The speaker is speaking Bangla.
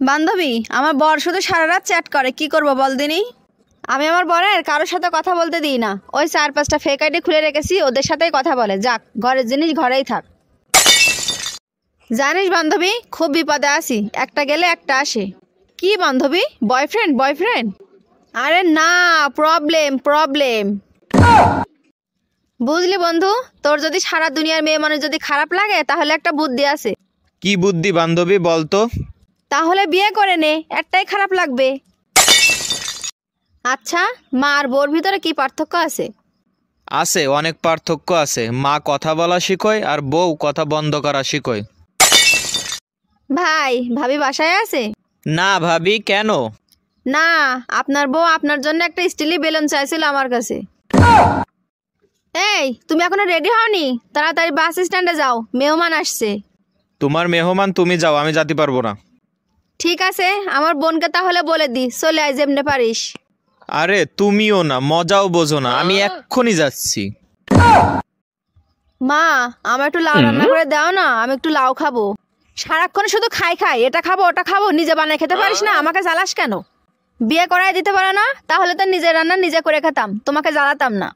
বান্ধবী, আমার বর শুধু সারা রাত চ্যাট করে, কি করব বল দিনি। আমি আমার বরের কারোর সাথে কথা বলতে দিই না, ওই 4-5টা ফেক আইডি খুলে রেখেছি, ওদের সাথেই কথা বলে। যাক, ঘরের জিনিস ঘরেই থাক। জানিস বান্ধবী, খুব বিপদে আছি, একটা গেলে একটা আসে। কি বান্ধবী, বয়ফ্রেন্ড বয়ফ্রেন্ড? আরে না, প্রবলেম প্রবলেম। বুঝলি বন্ধু, তোর যদি সারা দুনিয়ার মেয়ে মানুষ যদি খারাপ লাগে তাহলে একটা বুদ্ধি আছে। কি বুদ্ধি বান্ধবী, বলতো? তাহলে বিয়ে করে নে, একটাই খারাপ লাগবে। আচ্ছা, মা আর বোর ভিতরে কি পার্থক্য আছে? আছে, অনেক পার্থক্য আছে। মা কথা বলা শিখয় আর বউ কথা বন্ধ করা শিখয়। ভাই, ভাবি বাসায় আছে? না ভাবি, কেন? না, আপনার বউ আপনার জন্য একটা স্টিলি বেলুন চাইছিল আমার কাছে। এই, তুমি এখনো রেডি হওনি? তাড়াতাড়ি বাস স্ট্যান্ডে যাও, মেহমান আসছে। তোমার মেহমান তুমি যাও, আমি যেতে পারবো না। ঠিক আছে, আমার বোনকে তাহলে বলে দি চলে আয় যেমনে পারিস। আরে তুমিও না, মজাও বোঝো না, আমি এক্ষুনি যাচ্ছি। মা, আমার একটু লাউ রান্না করে দাও না, আমি একটু লাউ খাবো। সারাক্ষণ শুধু খাই খাই, এটা খাবো ওটা খাবো, নিজে বানায় খেতে পারিস না? আমাকে জ্বালাস কেন? বিয়ে করাই দিতে পারো না? তাহলে তো নিজের রান্না নিজে করে খেতাম, তোমাকে জ্বালাতাম না।